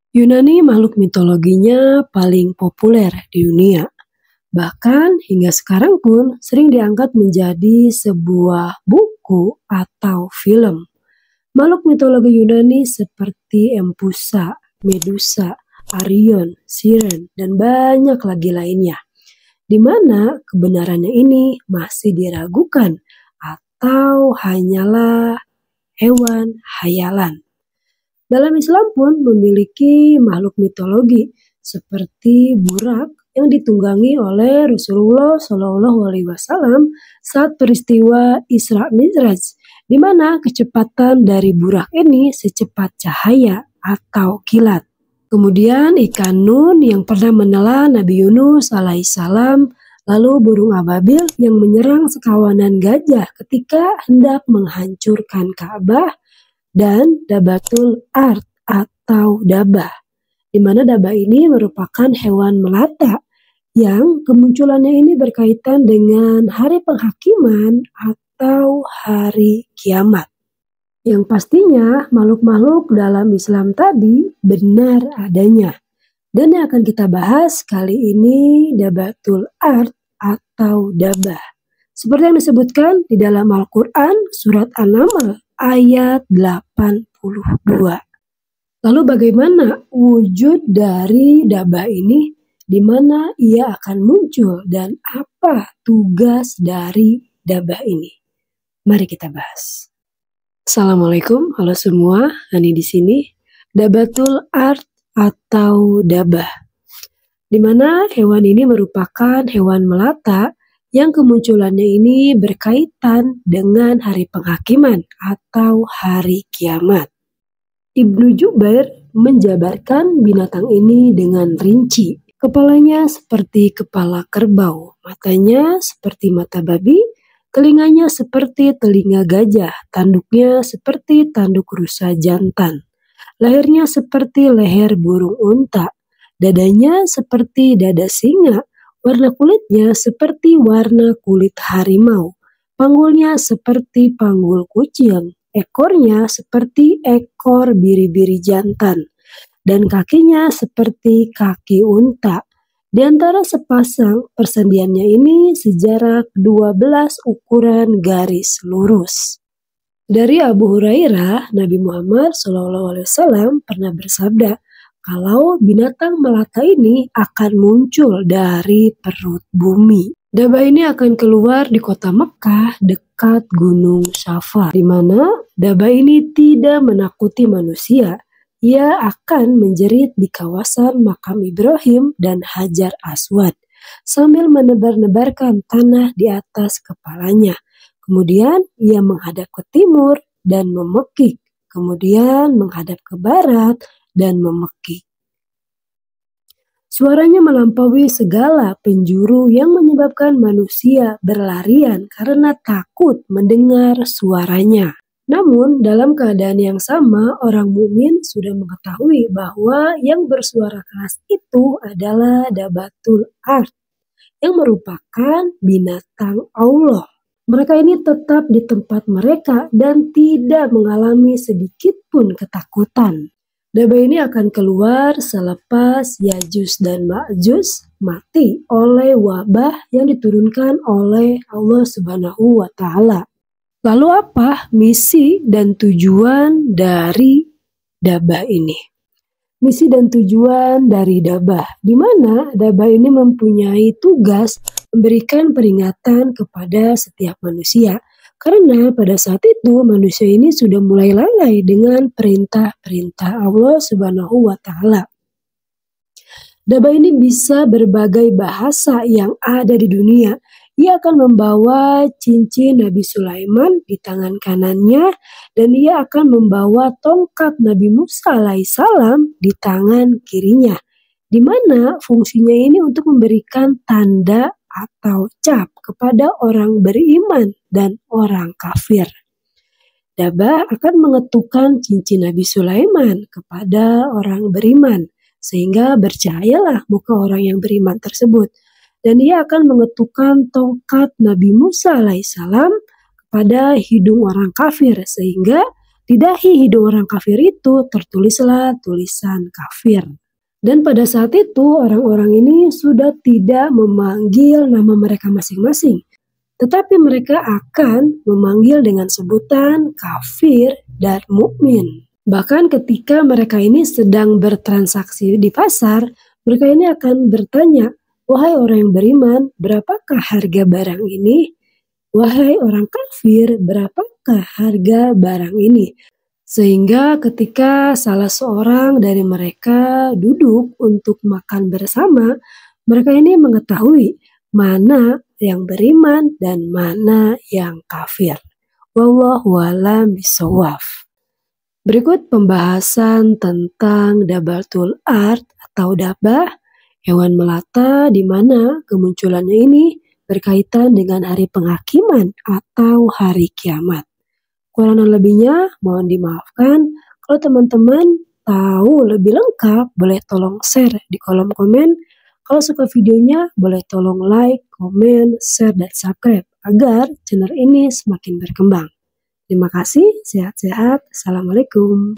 Yunani makhluk mitologinya paling populer di dunia. Bahkan hingga sekarang pun sering diangkat menjadi sebuah buku atau film. Makhluk mitologi Yunani seperti Empusa, Medusa, Arion, Siren, dan banyak lagi lainnya. Di mana kebenarannya ini masih diragukan atau hanyalah hewan hayalan. Dalam Islam pun memiliki makhluk mitologi seperti burak yang ditunggangi oleh Rasulullah SAW saat peristiwa Isra Mi'raj, di mana kecepatan dari burak ini secepat cahaya atau kilat. Kemudian ikan nun yang pernah menelan Nabi Yunus alaihissalam, lalu burung ababil yang menyerang sekawanan gajah ketika hendak menghancurkan Ka'bah, dan dabatul ard atau dabah, di mana dabah ini merupakan hewan melata yang kemunculannya ini berkaitan dengan hari penghakiman atau hari kiamat. Yang pastinya makhluk-makhluk dalam Islam tadi benar adanya. Dan yang akan kita bahas kali ini dabatul ard atau dabah. Seperti yang disebutkan di dalam Al-Quran surat An-Naml ayat 82. Lalu bagaimana wujud dari dabah ini, di mana ia akan muncul dan apa tugas dari dabah ini? Mari kita bahas. Assalamualaikum, halo semua, Hani di sini. Dabatul ard atau dabah, di mana hewan ini merupakan hewan melata yang kemunculannya ini berkaitan dengan hari penghakiman atau hari kiamat. Ibnu Jubair menjabarkan binatang ini dengan rinci. Kepalanya seperti kepala kerbau, matanya seperti mata babi, telinganya seperti telinga gajah, tanduknya seperti tanduk rusa jantan, lehernya seperti leher burung unta, dadanya seperti dada singa, warna kulitnya seperti warna kulit harimau, panggulnya seperti panggul kucing, ekornya seperti ekor biri-biri jantan, dan kakinya seperti kaki unta. Di antara sepasang persendiannya ini sejarak 12 ukuran garis lurus. Dari Abu Hurairah, Nabi Muhammad SAW pernah bersabda, kalau binatang melata ini akan muncul dari perut bumi. Dabah ini akan keluar di kota Mekah dekat Gunung Safa, di mana dabah ini tidak menakuti manusia. Ia akan menjerit di kawasan makam Ibrahim dan Hajar Aswad sambil menebar-nebarkan tanah di atas kepalanya. Kemudian ia menghadap ke timur dan memekik, kemudian menghadap ke barat dan memekik. Suaranya melampaui segala penjuru yang menyebabkan manusia berlarian karena takut mendengar suaranya. Namun dalam keadaan yang sama, orang mukmin sudah mengetahui bahwa yang bersuara keras itu adalah dabatul ard, yang merupakan binatang Allah. Mereka ini tetap di tempat mereka dan tidak mengalami sedikit pun ketakutan. Dabah ini akan keluar selepas Yajuj dan Majuj mati oleh wabah yang diturunkan oleh Allah Subhanahu wa Ta'ala. Lalu apa misi dan tujuan dari dabah ini? Misi dan tujuan dari dabah, di mana dabah ini mempunyai tugas memberikan peringatan kepada setiap manusia. Karena pada saat itu manusia ini sudah mulai lalai dengan perintah-perintah Allah Subhanahu wa Ta'ala. Dabah ini bisa berbagai bahasa yang ada di dunia. Ia akan membawa cincin Nabi Sulaiman di tangan kanannya dan ia akan membawa tongkat Nabi Musa alaihissalam di tangan kirinya, di mana fungsinya ini untuk memberikan tanda atau cap kepada orang beriman dan orang kafir. Dabah akan mengetukkan cincin Nabi Sulaiman kepada orang beriman, sehingga bercahayalah muka orang yang beriman tersebut. Dan ia akan mengetukkan tongkat Nabi Musa alaihissalam kepada hidung orang kafir, sehingga Di dahi hidung orang kafir itu tertulislah tulisan kafir. Dan pada saat itu orang-orang ini sudah tidak memanggil nama mereka masing-masing, tetapi mereka akan memanggil dengan sebutan kafir dan mukmin. Bahkan ketika mereka ini sedang bertransaksi di pasar, mereka ini akan bertanya, "Wahai orang yang beriman, berapakah harga barang ini? Wahai orang kafir, berapakah harga barang ini?" Sehingga ketika salah seorang dari mereka duduk untuk makan bersama, mereka ini mengetahui mana yang beriman dan mana yang kafir. Wallahu a'lam bishawab. Berikut pembahasan tentang Dabatul Ard atau Dabah, hewan melata di mana kemunculannya ini berkaitan dengan hari penghakiman atau hari kiamat. Kurang dan lebihnya mohon dimaafkan. Kalau teman-teman tahu lebih lengkap, boleh tolong share di kolom komen. Kalau suka videonya, boleh tolong like, komen, share, dan subscribe agar channel ini semakin berkembang. Terima kasih, sehat-sehat. Assalamualaikum.